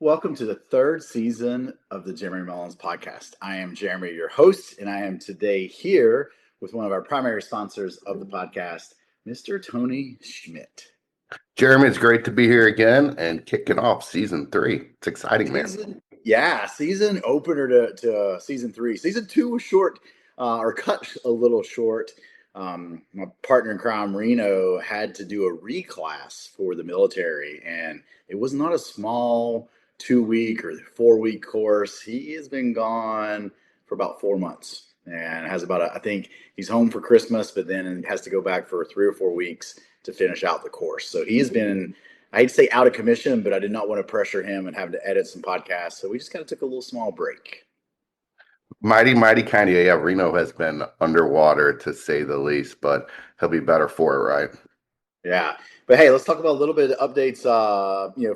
welcome to the third season of the Jeremy Mullins podcast. I am Jeremy, your host, and I am today here with one of our primary sponsors of the podcast, Mr. Tony Schmitt. Jeremy, it's great to be here again and kicking off season 3. It's exciting, man. Season opener to season 3. Season 2 was short, or cut a little short. My partner in crime, Reno, had to do a reclass for the military, and it was not a small 2-week or 4-week course. He has been gone for about 4 months and has I think he's home for Christmas, but then has to go back for 3 or 4 weeks to finish out the course. So he has been, I hate to say out of commission, but I did not want to pressure him and have to edit some podcasts. So we just kind of took a little small break. Mighty kind of, yeah, Reno has been underwater to say the least, but he'll be better for it, right? Yeah. But hey, let's talk about a little bit of updates,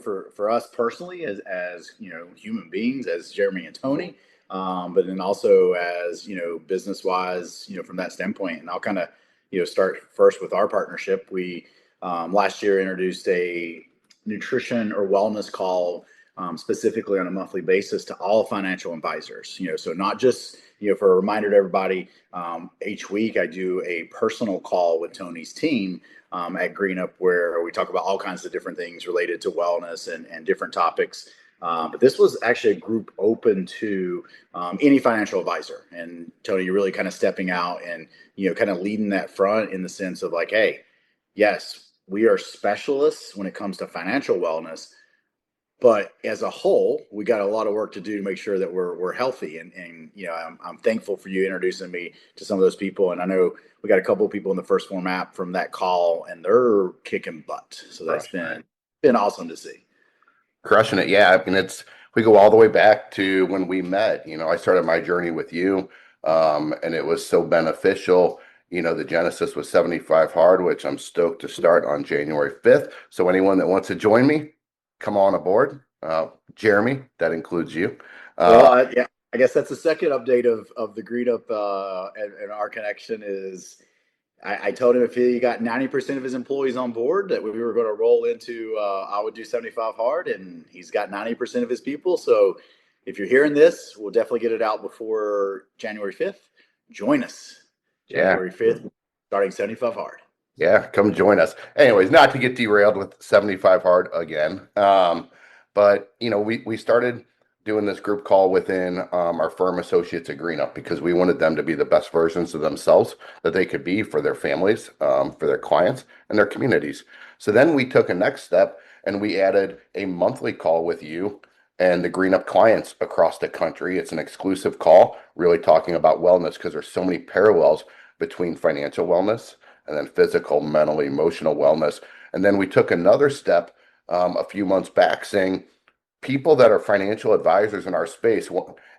for us personally as human beings, as Jeremy and Tony, but then also as, business wise, from that standpoint. And I'll kind of, start first with our partnership. We last year introduced a nutrition or wellness call specifically on a monthly basis to all financial advisors. So not just, for a reminder to everybody, each week I do a personal call with Tony's team at GreenUp, where we talk about all kinds of different things related to wellness and different topics. But this was actually a group open to any financial advisor. And Tony, you're really kind of stepping out and, kind of leading that front in the sense of like, hey, yes, we are specialists when it comes to financial wellness, but as a whole, we got a lot of work to do to make sure that we're healthy. And I'm thankful for you introducing me to some of those people. And I know we got a couple of people in the first format from that call, and they're kicking butt. So that's been awesome to see. Crushing it. Yeah. I mean, we go all the way back to when we met. I started my journey with you, and it was so beneficial. The genesis was 75 Hard, which I'm stoked to start on January 5th. So anyone that wants to join me, come on aboard. Jeremy, that includes you. Yeah, I guess that's the second update of the GreenUp and our connection is I told him if he got 90% of his employees on board that we were going to roll into I would do 75 Hard, and he's got 90% of his people. So if you're hearing this, we'll definitely get it out before January 5th. Join us. January 5th, starting 75 Hard. Yeah, come join us. Anyways, not to get derailed with 75 Hard again. But we started doing this group call within our firm associates at GreenUp because we wanted them to be the best versions of themselves that they could be for their families, for their clients, and their communities. So then we took a next step and we added a monthly call with you and the GreenUp clients across the country. It's an exclusive call, really talking about wellness because there's so many parallels between financial wellness and then physical, mental, emotional wellness. And then we took another step a few months back saying, people that are financial advisors in our space,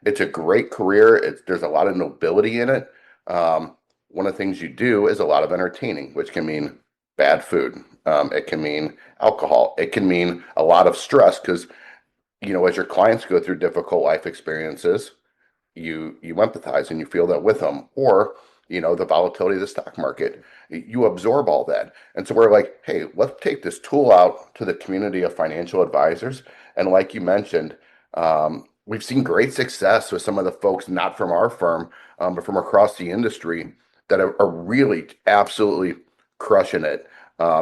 it's a great career. There's a lot of nobility in it. One of the things you do is a lot of entertaining, which can mean bad food. It can mean alcohol. It can mean a lot of stress because, as your clients go through difficult life experiences, you empathize and you feel that with them. Or, the volatility of the stock market, you absorb all that. And so we're like, hey, let's take this tool out to the community of financial advisors. And like you mentioned, we've seen great success with some of the folks, not from our firm, but from across the industry that are really absolutely crushing it.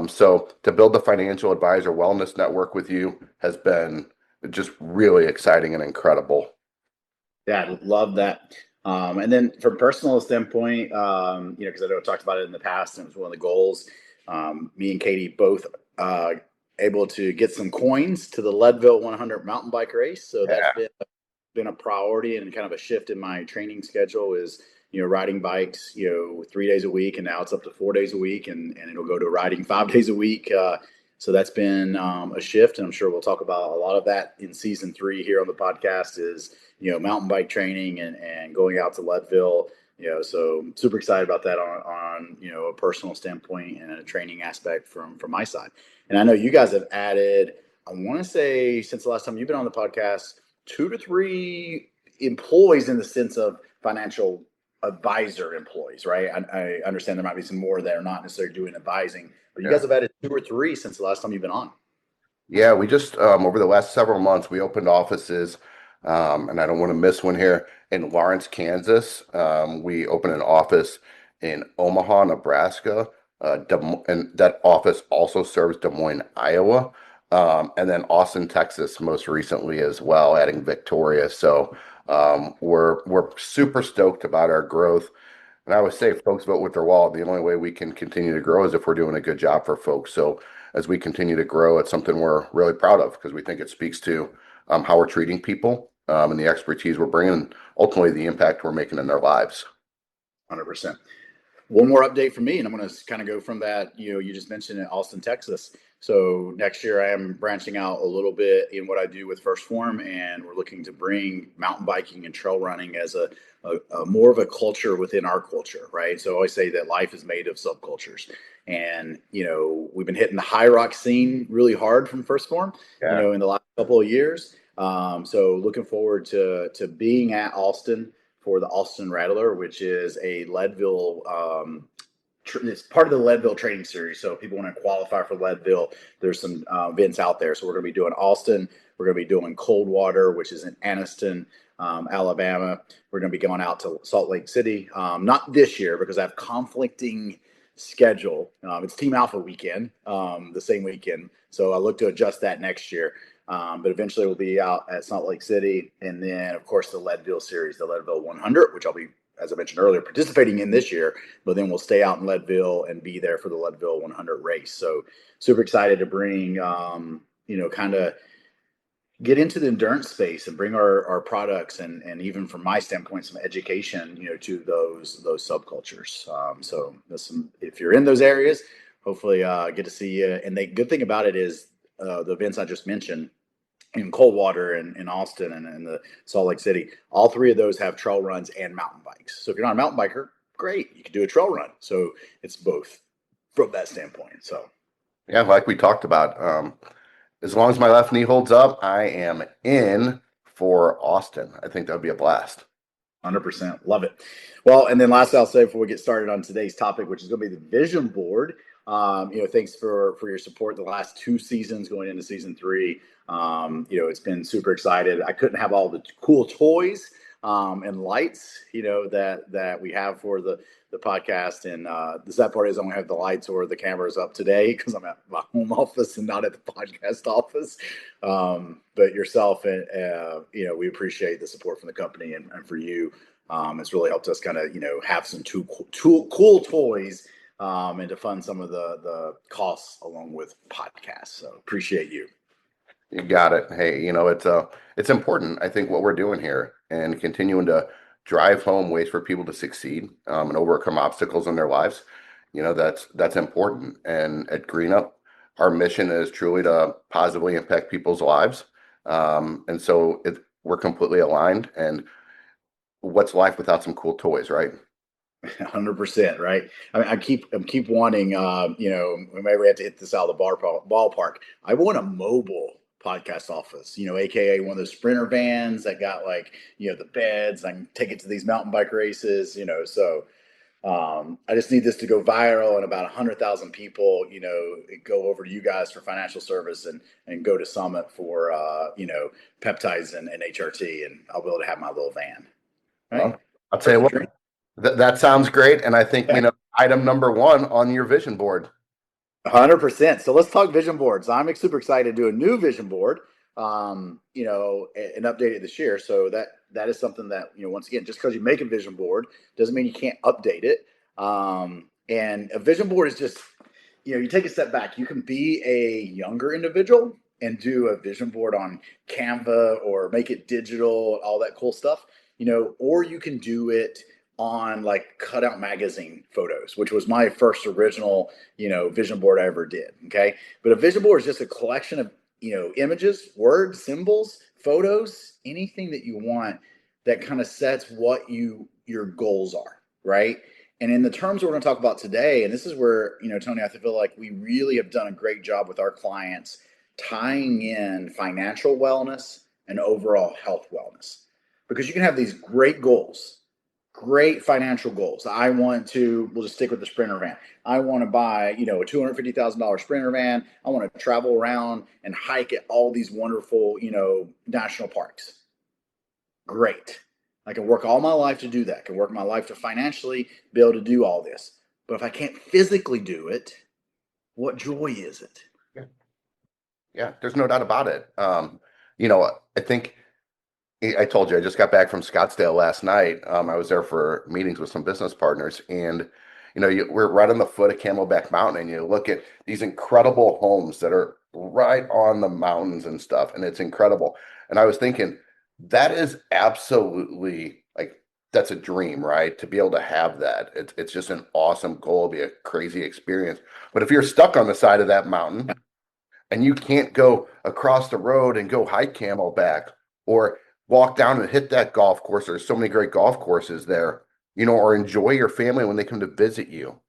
So to build the financial advisor wellness network with you has been just really exciting and incredible. Yeah, I love that. And then from a personal standpoint, because I know I talked about it in the past and it was one of the goals, me and Katie both able to get some coins to the Leadville 100 mountain bike race. So that's been a priority and kind of a shift in my training schedule is, riding bikes, 3 days a week. And now it's up to 4 days a week and it'll go to riding 5 days a week. So that's been a shift. And I'm sure we'll talk about a lot of that in season 3 here on the podcast is, mountain bike training and going out to Leadville, so super excited about that on a personal standpoint and a training aspect from my side. And I know you guys have added, I want to say since the last time you've been on the podcast, 2 to 3 employees in the sense of financial advisor employees, right? I understand there might be some more that are not necessarily doing advising, but you guys have added 2 or 3 since the last time you've been on. Yeah, we just over the last several months we opened offices, and I don't want to miss one here in Lawrence, Kansas. We opened an office in Omaha, Nebraska, and that office also serves Des Moines, Iowa, and then Austin, Texas, most recently as well, adding Victoria. So we're super stoked about our growth. And I always say, folks vote with their wallet. The only way we can continue to grow is if we're doing a good job for folks. So as we continue to grow, it's something we're really proud of because we think it speaks to how we're treating people and the expertise we're bringing, and ultimately the impact we're making in their lives. 100%. One more update from me, and I'm going to kind of go from that. You just mentioned in Austin, Texas. So next year I am branching out a little bit in what I do with First Form, and we're looking to bring mountain biking and trail running as a more of a culture within our culture, right? So I always say that life is made of subcultures, and we've been hitting the high rock scene really hard from First Form, Yeah. in the last couple of years. So looking forward to being at Austin for the Austin Rattler, which is a Leadville. It's part of the Leadville training series. So if people want to qualify for Leadville, there's some events out there. So we're going to be doing Austin. We're going to be doing Coldwater, which is in Anniston, Alabama. We're going to be going out to Salt Lake City. Not this year because I have conflicting schedule. It's Team Alpha weekend, the same weekend. So I look to adjust that next year. But eventually we'll be out at Salt Lake City. And then, of course, the Leadville series, the Leadville 100, which I'll be, as I mentioned earlier, participating in this year. But then we'll stay out in Leadville and be there for the Leadville 100 race. So super excited to bring, kind of get into the endurance space and bring our products and even from my standpoint, some education, to those subcultures. So if you're in those areas, hopefully get to see you. And the good thing about it is the events I just mentioned, in Coldwater and in Austin and the Salt Lake City, all three of those have trail runs and mountain bikes. So if you're not a mountain biker, great, you can do a trail run. So it's both from that standpoint. So Yeah, like we talked about, as long as my left knee holds up, I am in for Austin. I think that would be a blast. 100% love it. Well, and then last I'll say before we get started on today's topic, which is going to be the vision board. Thanks for your support the last 2 seasons going into season 3. It's been super excited. I couldn't have all the cool toys and lights, that we have for the podcast. And the sad part is I don't have the lights or the cameras up today because I'm at my home office and not at the podcast office. But yourself and, we appreciate the support from the company and for you. It's really helped us kind of, have some cool toys and to fund some of the costs along with podcasts. So appreciate you. You got it. Hey, it's important. I think what we're doing here and continuing to drive home ways for people to succeed and overcome obstacles in their lives. That's important. And at GreenUp, our mission is truly to positively impact people's lives. And so we're completely aligned. And what's life without some cool toys, right? 100%, right? I mean, I'm keep wanting, maybe we have to hit this out of the ballpark. I want a mobile podcast office, aka one of those Sprinter vans that got the beds. I can take it to these mountain bike races, So I just need this to go viral and about 100,000 people, go over to you guys for financial service and go to Summit for, peptides and HRT, and I'll be able to have my little van. Right? Well, I'll tell you what, that sounds great. And I think we know item number one on your vision board. 100%. So let's talk vision boards. I'm super excited to do a new vision board, and update it this year. So that is something that, once again, just because you make a vision board doesn't mean you can't update it. And a vision board is just, you take a step back. You can be a younger individual and do a vision board on Canva or make it digital, all that cool stuff, or you can do it on cutout magazine photos, which was my first original, vision board I ever did. Okay. But a vision board is just a collection of, images, words, symbols, photos, anything that you want that kind of sets what your goals are. Right. And in the terms we're going to talk about today, and this is where, Tony, I feel like we really have done a great job with our clients tying in financial wellness and overall health wellness, because you can have these great goals, Great financial goals. I want to, we'll just stick with the Sprinter van. I want to buy, a $250,000 Sprinter van. I want to travel around and hike at all these wonderful, national parks. Great. I can work all my life to do that. I can work my life to financially be able to do all this. But if I can't physically do it, what joy is it? Yeah, yeah, there's no doubt about it. I think I told you I just got back from Scottsdale last night. I was there for meetings with some business partners, and we're right on the foot of Camelback Mountain, and you look at these incredible homes that are right on the mountains and stuff, and it's incredible. And I was thinking that is absolutely like that's a dream, right? To be able to have that, it's just an awesome goal, it'll be a crazy experience. But if you're stuck on the side of that mountain and you can't go across the road and go hike Camelback or walk down and hit that golf course. There's so many great golf courses there, or enjoy your family when they come to visit you.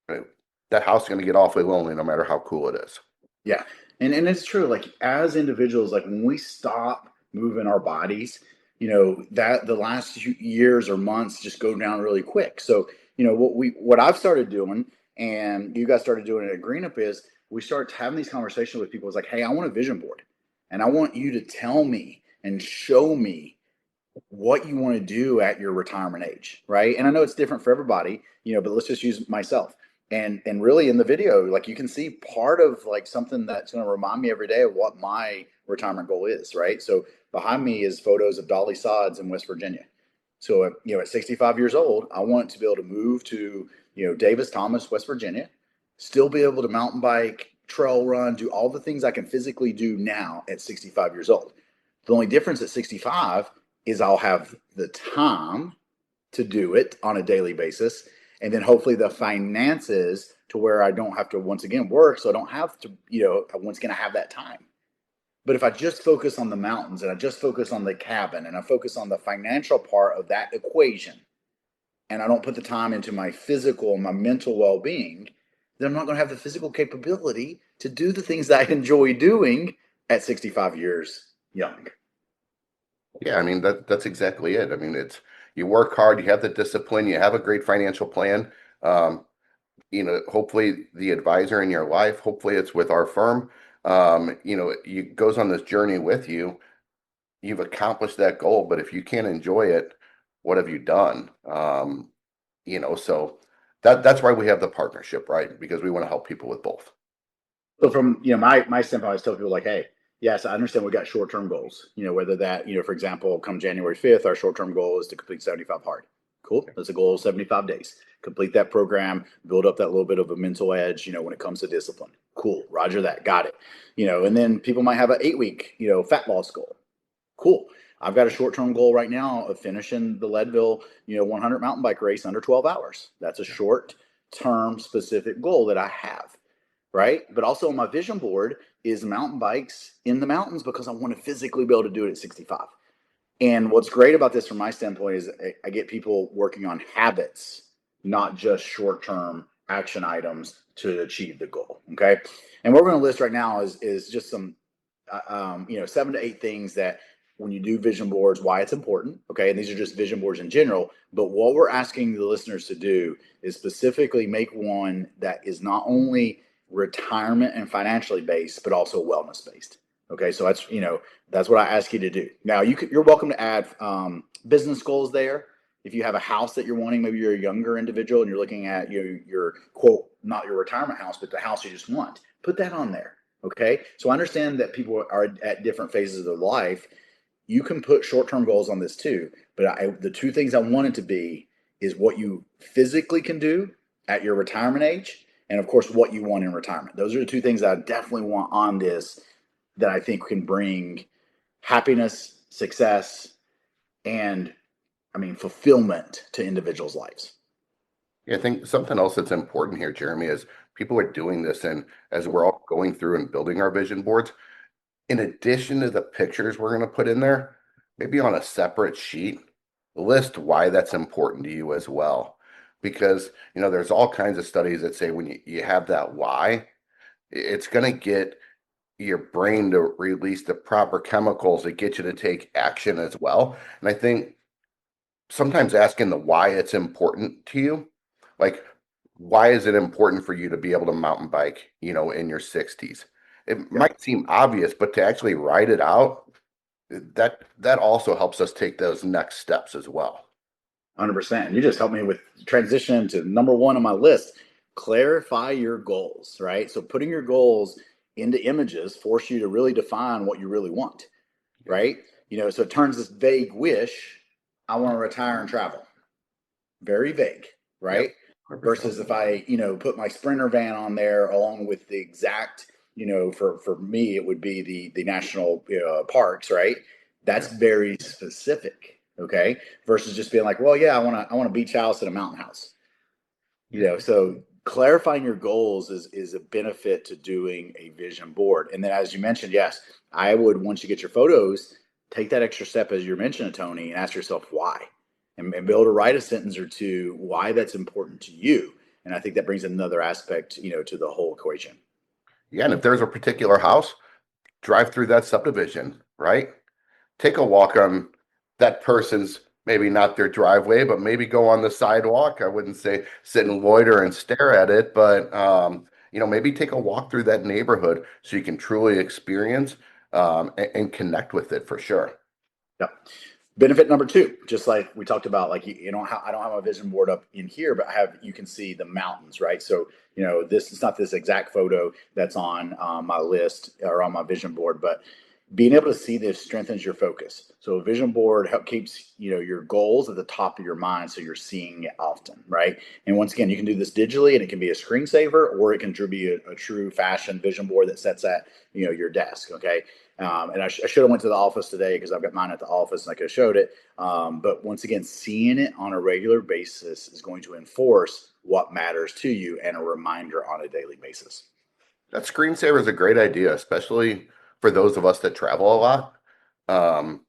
Right? That house is going to get awfully lonely no matter how cool it is. Yeah. And it's true. Like as individuals, like when we stop moving our bodies, that the last few years or months just go down really quick. So, what I've started doing and you guys started doing it at GreenUp is we start having these conversations with people. It's like, hey, I want a vision board and I want you to tell me and show me what you want to do at your retirement age, right? And I know it's different for everybody, but let's just use myself. And really in the video, like you can see part of like something that's going to remind me every day of what my retirement goal is, right? So behind me is photos of Dolly Sods in West Virginia. So at 65 years old, I want to be able to move to Davis Thomas, West Virginia, still be able to mountain bike, trail run, do all the things I can physically do now at 65 years old. The only difference at 65 is I'll have the time to do it on a daily basis. And then hopefully the finances to where I don't have to once again work. So I don't have to, once again, I have that time. But if I just focus on the mountains and I just focus on the cabin and I focus on the financial part of that equation and I don't put the time into my physical and my mental well being, then I'm not going to have the physical capability to do the things that I enjoy doing at 65 years young. Yeah, I mean that's exactly it. I mean, it's you work hard, you have the discipline, you have a great financial plan. Um, hopefully the advisor in your life, hopefully it's with our firm. You goes on this journey with you. You've accomplished that goal, but if you can't enjoy it, what have you done? So that's why we have the partnership, right? Because we want to help people with both. So from my standpoint, I always tell people like, hey, yes, I understand we got short term goals. Whether that for example, come January 5th, our short term goal is to complete 75 hard. Cool. That's a goal of 75 days. Complete that program, build up that little bit of a mental edge. When it comes to discipline. Cool. Roger that. Got it. And then people might have an 8 week fat loss goal. Cool. I've got a short term goal right now of finishing the Leadville 100 mountain bike race under 12 hours. That's a short term specific goal that I have, right? But also on my vision board is mountain bikes in the mountains because I want to physically be able to do it at 65. And what's great about this from my standpoint is I get people working on habits, not just short-term action items to achieve the goal. Okay. And what we're going to list right now is just some, 7 to 8 things that when you do vision boards, why it's important. Okay. And these are just vision boards in general. But what we're asking the listeners to do is specifically make one that is not only retirement and financially based, but also wellness based. Okay, so that's what I ask you to do. Now you're welcome to add business goals there. If you have a house that you're wanting, maybe you're a younger individual and you're looking at your quote, not your retirement house, but the house you just want. Put that on there. Okay, so I understand that people are at different phases of their life. You can put short-term goals on this too, but the two things I want it to be is what you physically can do at your retirement age, and of course what you want in retirement. Those are the two things that I definitely want on this that I think can bring happiness, success, and fulfillment to individuals' lives. Yeah, I think something else that's important here, Jeremy, is people are doing this, and as we're all going through and building our vision boards, in addition to the pictures we're going to put in there, maybe on a separate sheet, list why that's important to you as well. Because, there's all kinds of studies that say when you have that why, it's going to get your brain to release the proper chemicals that get you to take action as well. And I think sometimes asking the why it's important to you. Like, why is it important for you to be able to mountain bike, in your 60s? It Yep. might seem obvious, but to actually write it out, that also helps us take those next steps as well. 100%. And you just helped me with transition to number one on my list. Clarify your goals, right? So putting your goals into images force you to really define what you really want, Yeah, right? So it turns this vague wish, I want to retire and travel. Very vague, yeah, right? 100%. Versus if I, put my Sprinter van on there along with the exact, for me, it would be the national parks, right? That's Yeah. very specific, okay? Versus just being like, well, yeah, I want a beach house and a mountain house. Yeah. So clarifying your goals is a benefit to doing a vision board. And then as you mentioned, yes, I would, once you get your photos, take that extra step as you're mentioning, Tony, and ask yourself why. And be able to write a sentence or two why that's important to you. And I think that brings another aspect, to the whole equation. Yeah. And if there's a particular house, drive through that subdivision, right? Take a walk on that person's, maybe not their driveway, but maybe go on the sidewalk. I wouldn't say sit and loiter and stare at it, but maybe take a walk through that neighborhood so you can truly experience and connect with it for sure. Yep. Benefit number two, just like we talked about, like I don't have a vision board up in here, but you can see the mountains, right? So this is not this exact photo that's on my list or on my vision board, but being able to see this strengthens your focus. So a vision board keeps your goals at the top of your mind, so you're seeing it often, right? And once again, you can do this digitally, and it can be a screensaver, or it can be a true fashion vision board that sets at your desk. Okay, and I should have went to the office today because I've got mine at the office and I could have showed it. But once again, seeing it on a regular basis is going to enforce what matters to you and a reminder on a daily basis. That screensaver is a great idea, especially for those of us that travel a lot. Um,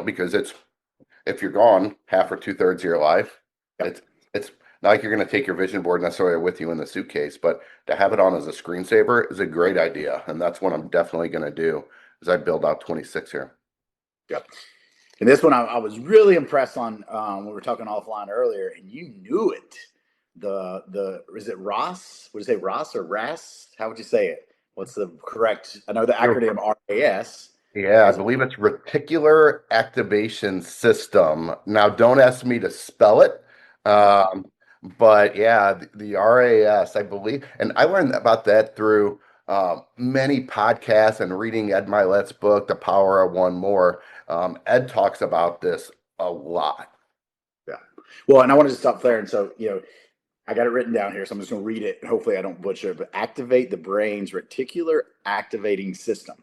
because if you're gone half or two-thirds of your life, Yep. it's not like you're going to take your vision board necessarily with you in the suitcase, but to have it on as a screensaver is a great idea, and that's what I'm definitely going to do as I build out 26 here. Yep. And this one I was really impressed on when we were talking offline earlier, and you knew it. The is it Ross? Would you say Ross or RAS? How would you say it? What's the correct? I know the acronym RAS Yeah, I is believe it's Reticular Activation System. Now, don't ask me to spell it, um, but yeah, the RAS, I believe, and I learned about that through many podcasts and reading Ed Milet's book, The Power of One More. Ed talks about this a lot. yeah. Well, and I wanted to stop there, and so I got it written down here, so I'm just going to read it, and hopefully I don't butcher it. But activate the brain's reticular activating system.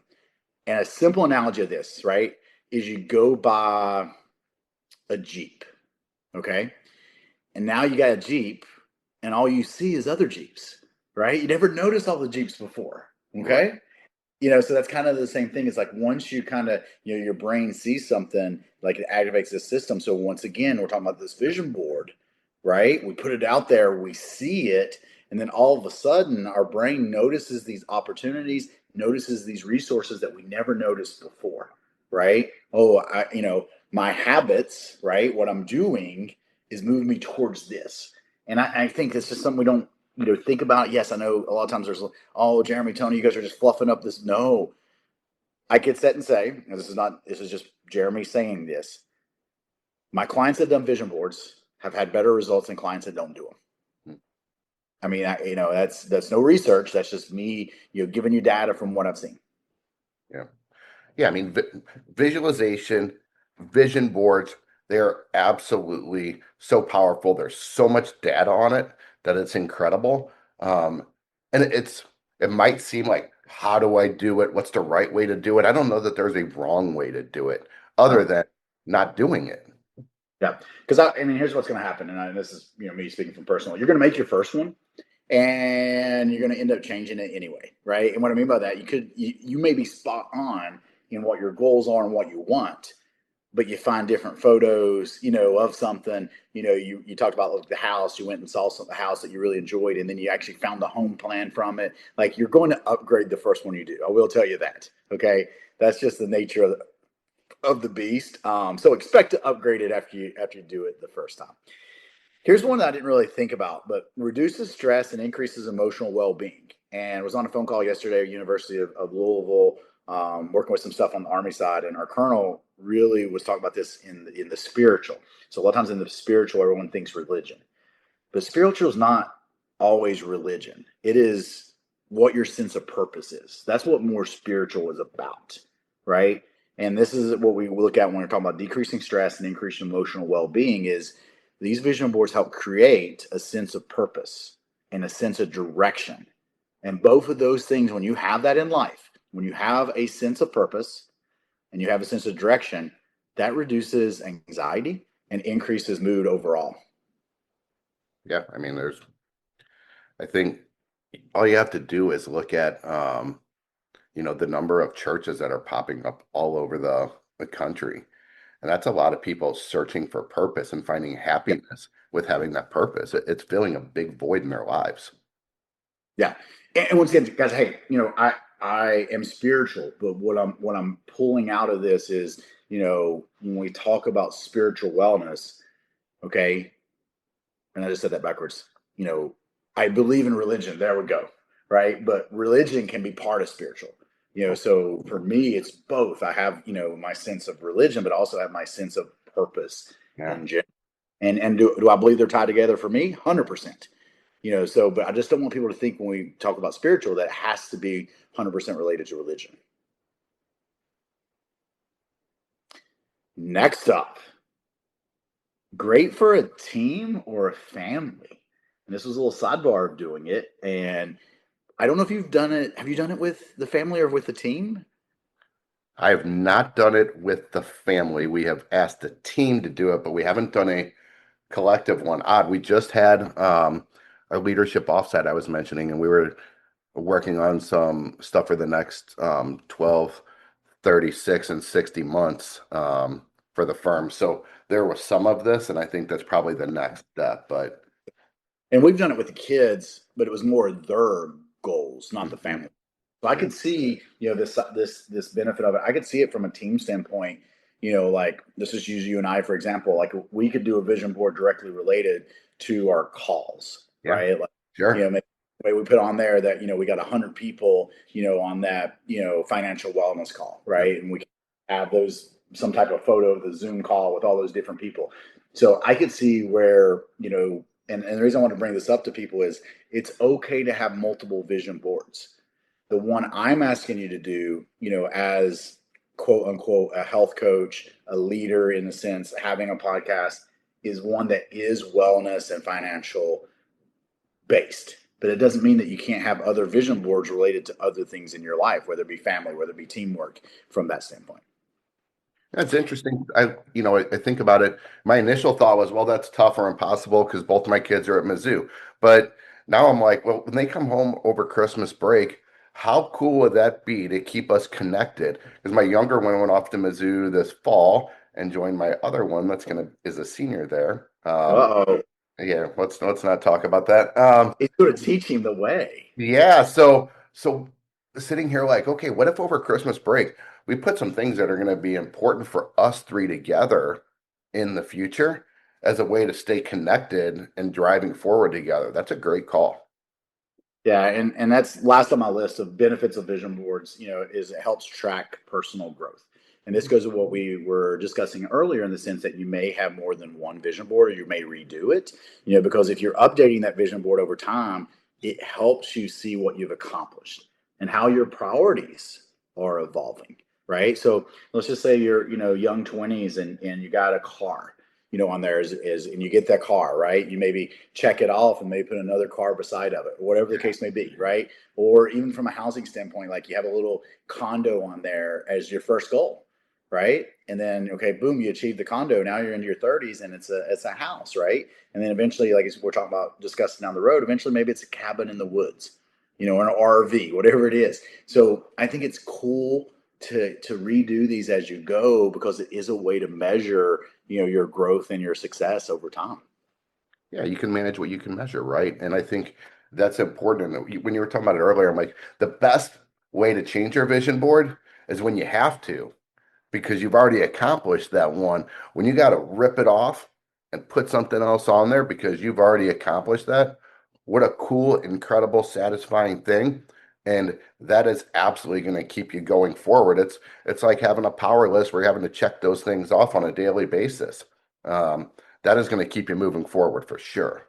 And a simple analogy of this, right, is you go buy a Jeep, okay? And now you got a Jeep, and all you see is other Jeeps, right? You never noticed all the Jeeps before, Right. okay? So that's kind of the same thing. It's like once you kind of, your brain sees something, like it activates the system. So once again, we're talking about this vision board, right? We put it out there, we see it, and then all of a sudden, our brain notices these opportunities, notices these resources that we never noticed before, right? Oh, my habits, right? What I'm doing is moving me towards this, and I think it's just something we don't, think about. Yes, I know a lot of times there's, oh, Jeremy, Tony, you guys are just fluffing up this. No, I could sit and say, and this is just Jeremy saying this. My clients that done vision boards have had better results than clients that don't do them. I mean, that's no research. That's just me, giving you data from what I've seen. Yeah. Yeah, I mean, visualization, vision boards, they're absolutely so powerful. There's so much data on it that it's incredible. And it might seem like, how do I do it? What's the right way to do it? I don't know that there's a wrong way to do it other Oh, than not doing it. yeah, because I mean, here's what's going to happen, and this is me speaking from personal. You're going to make your first one, and you're going to end up changing it anyway, right? And what I mean by that, you may be spot on in what your goals are and what you want, but you find different photos, of something. You talked about like the house. You went and saw the house that you really enjoyed, and then you actually found the home plan from it. Like you're going to upgrade the first one you do. I will tell you that. Okay, that's just the nature of the beast. So expect to upgrade it after you do it the first time. Here's one that I didn't really think about, but reduces stress and increases emotional well-being. And I was on a phone call yesterday at University of Louisville, working with some stuff on the Army side, and our colonel really was talking about this in the spiritual. So a lot of times in the spiritual, everyone thinks religion, but spiritual is not always religion. It is what your sense of purpose is. That's what more spiritual is about, right? And this is what we look at when we're talking about decreasing stress and increasing emotional well-being is these vision boards help create a sense of purpose and a sense of direction. And both of those things, when you have that in life, when you have a sense of purpose and you have a sense of direction, that reduces anxiety and increases mood overall. Yeah, I mean, I think all you have to do is look at, the number of churches that are popping up all over the country. And that's a lot of people searching for purpose and finding happiness with having that purpose. It's filling a big void in their lives. Yeah. And once again, guys, hey, I am spiritual, but what I'm pulling out of this is, when we talk about spiritual wellness, okay, and I just said that backwards, I believe in religion. There we go. Right. But religion can be part of spiritual. So for me, it's both. I have, my sense of religion, but also have my sense of purpose Yeah. in general. And do I believe they're tied together for me? 100%. So, but I just don't want people to think when we talk about spiritual that it has to be 100% related to religion. Next up, great for a team or a family. And this was a little sidebar of doing it. And I don't know if you've done it. Have you done it with the family or with the team? I have not done it with the family. We have asked the team to do it, but we haven't done a collective one. Odd. We just had our leadership offsite I was mentioning, and we were working on some stuff for the next 12, 36, and 60 months for the firm. So there was some of this, and I think that's probably the next step. But And we've done it with the kids, but it was more their goals, not the mhm, family. So I yeah, could see, this benefit of it. I could see it from a team standpoint. Like this is use you and I for example. Like we could do a vision board directly related to our calls, yeah, right? Like sure. maybe we put on there that we got 100 people, on that financial wellness call, Yep. right? And we can have those some type of photo of the Zoom call with all those different people. So I could see where and the reason I want to bring this up to people is it's okay to have multiple vision boards. The one I'm asking you to do, as quote unquote a health coach, a leader in the sense, having a podcast, is one that is wellness and financial based. But it doesn't mean that you can't have other vision boards related to other things in your life, whether it be family, whether it be teamwork from that standpoint. That's interesting. I think about it. My initial thought was, well, that's tough or impossible because both my kids are at Mizzou. But now I'm like, well, when they come home over Christmas break, how cool would that be to keep us connected? Because my younger one went off to Mizzou this fall and joined my other one that's gonna is a senior there. Uh-oh. Yeah, let's not talk about that. It's sort of teaching the way. Yeah, so sitting here like, okay, what if over Christmas break we put some things that are going to be important for us three together in the future as a way to stay connected and driving forward together? That's a great call. Yeah, and that's last on my list of benefits of vision boards, is it helps track personal growth. And this goes to what we were discussing earlier in the sense that you may have more than one vision board or you may redo it, because if you're updating that vision board over time, it helps you see what you've accomplished and how your priorities are evolving, right? So let's just say you're, young 20s and you got a car, on there is and you get that car, right? You maybe check it off and maybe put another car beside of it, or whatever the case may be, right? Or even from a housing standpoint, like you have a little condo on there as your first goal, right? And then okay, boom, you achieve the condo. Now you're into your 30s and it's a house, right? And then eventually, like we're talking about discussing down the road, eventually maybe it's a cabin in the woods, or an RV, whatever it is. So I think it's cool to redo these as you go because it is a way to measure your growth and your success over time. Yeah, you can manage what you can measure, right? And I think that's important. And when you were talking about it earlier, I'm like, the best way to change your vision board is when you have to. because you've already accomplished that one. When you got to rip it off and put something else on there because you've already accomplished that, what a cool, incredible, satisfying thing. And that is absolutely going to keep you going forward. It's like having a power list where you're having to check those things off on a daily basis. Um, that is going to keep you moving forward for sure.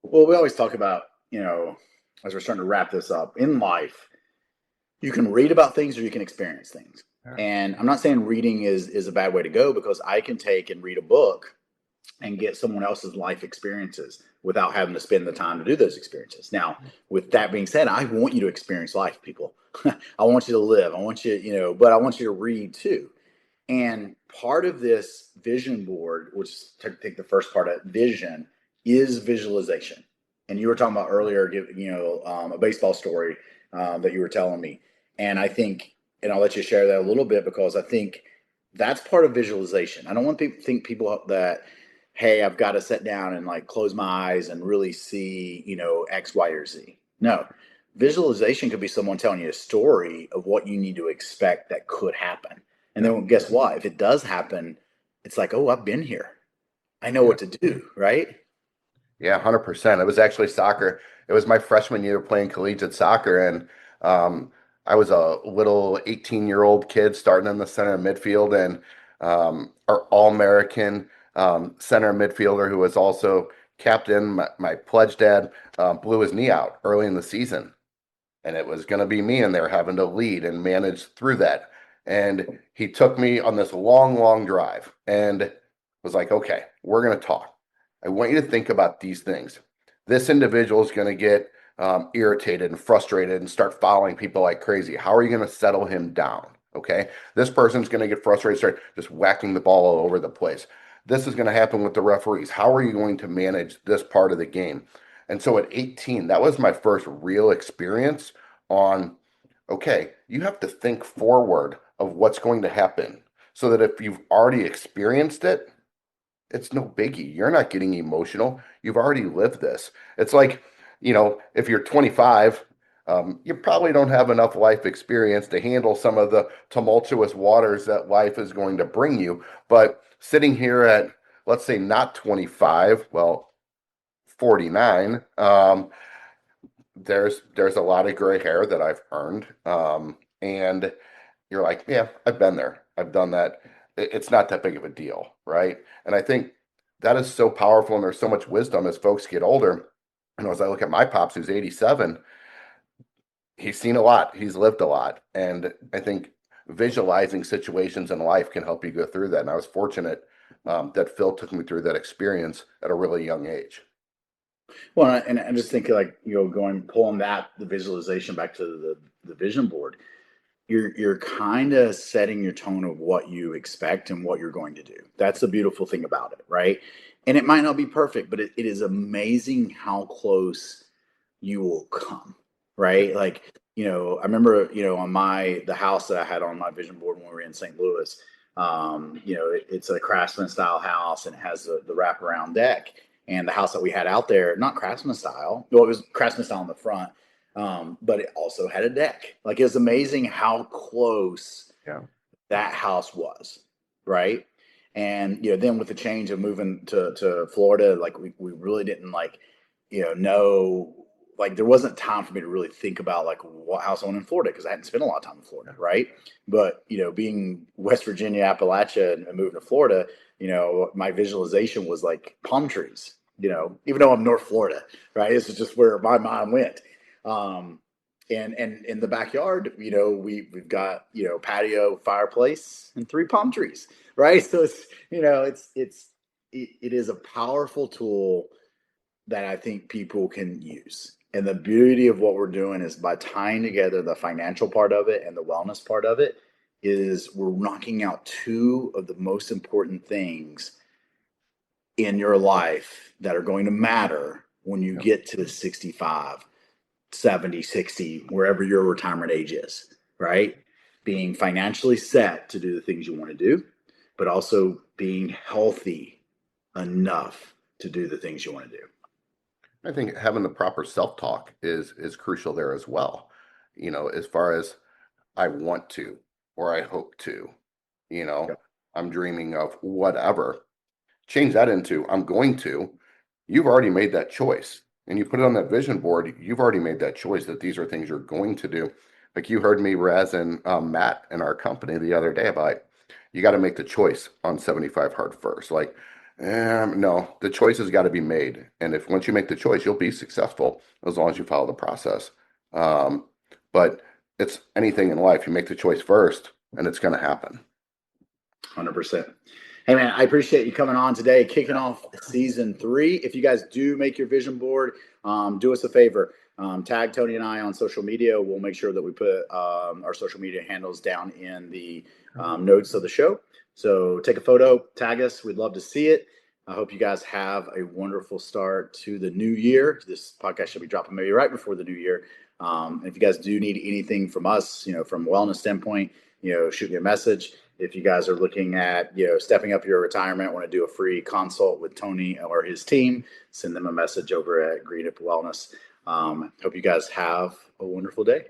Well, we always talk about, as we're starting to wrap this up, in life, you can read about things or you can experience things. Yeah. And I'm not saying reading is a bad way to go, because I can take and read a book and get someone else's life experiences without having to spend the time to do those experiences. Now, with that being said, I want you to experience life, people. I want you to live. I want you, but I want you to read too. And part of this vision board, which take the first part of vision, is visualization. And you were talking about earlier, a baseball story that you were telling me. And I think, and I'll let you share that a little bit, because I think that's part of visualization. I don't want people to think people that, hey, I've got to sit down and like close my eyes and really see, X, Y, or Z. No, visualization could be someone telling you a story of what you need to expect that could happen. And Yeah. then guess what? If it does happen, it's like, oh, I've been here. I know Yeah. what to do, right? Yeah, 100%. It was actually soccer. It was my freshman year playing collegiate soccer, and I was a little 18-year-old kid starting in the center midfield, and our All-American center midfielder, who was also captain, my pledge dad, blew his knee out early in the season, and it was going to be me in there having to lead and manage through that. And he took me on this long, long drive and was like, okay, we're going to talk. I want you to think about these things. This individual is going to get irritated and frustrated and start following people like crazy. How are you going to settle him down? Okay. This person's going to get frustrated, start just whacking the ball all over the place. This is going to happen with the referees. How are you going to manage this part of the game? And so at 18, that was my first real experience on, okay, you have to think forward of what's going to happen so that if you've already experienced it, it's no biggie. You're not getting emotional. You've already lived this. It's like, if you're 25, you probably don't have enough life experience to handle some of the tumultuous waters that life is going to bring you. But sitting here at, let's say, not 25, well, 49, there's a lot of gray hair that I've earned. And you're like, yeah, I've been there. I've done that. It's not that big of a deal, right? And I think that is so powerful, and there's so much wisdom as folks get older. And as I look at my pops, who's 87, he's seen a lot, he's lived a lot. And I think visualizing situations in life can help you go through that. And I was fortunate that Phil took me through that experience at a really young age. Well, and I just think, like, pulling the visualization back to the vision board, you're kind of setting your tone of what you expect and what you're going to do. That's the beautiful thing about it, right? And it might not be perfect, but it is amazing how close you will come, right? Like, I remember, on the house that I had on my vision board when we were in St. Louis. It's a Craftsman style house, and it has the wraparound deck. And the house that we had out there, not Craftsman style, well, it was Craftsman style in the front, but it also had a deck. Like, it was amazing how close Yeah. that house was, right? And then with the change of moving to Florida, like we really didn't like, know, like there wasn't time for me to really think about like what house I want in Florida, because I hadn't spent a lot of time in Florida, right? But being West Virginia, Appalachia, and moving to Florida, my visualization was like palm trees. Even though I'm North Florida, right? This is just where my mind went. Um, and in the backyard, we've got patio, fireplace, and three palm trees, right? So it's it is a powerful tool that I think people can use. And the beauty of what we're doing is, by tying together the financial part of it and the wellness part of it, is we're knocking out two of the most important things in your life that are going to matter when you Yeah. get to 65, 70, 60, wherever your retirement age is, right? Being financially set to do the things you want to do, but also being healthy enough to do the things you want to do. I think having the proper self-talk is crucial there as well. As far as I want to or I hope to. you know, I'm dreaming of whatever. Change that into I'm going to. You've already made that choice. And you put it on that vision board, you've already made that choice that these are things you're going to do. Like you heard me, Raz, and Matt in our company the other day about you got to make the choice on 75 hard first. Like, no, the choice has got to be made. And if once you make the choice, you'll be successful as long as you follow the process. Um, but it's anything in life, you make the choice first and it's going to happen. 100%. Hey man, I appreciate you coming on today, kicking off season 3. If you guys do make your vision board, do us a favor. Tag Tony and I on social media. We'll make sure that we put our social media handles down in the notes of the show. So take a photo, tag us. We'd love to see it. I hope you guys have a wonderful start to the new year. This podcast should be dropping maybe right before the new year. If you guys do need anything from us, from a wellness standpoint, shoot me a message. If you guys are looking at, stepping up your retirement, want to do a free consult with Tony or his team, send them a message over at GreenUp Wellness. Hope you guys have a wonderful day.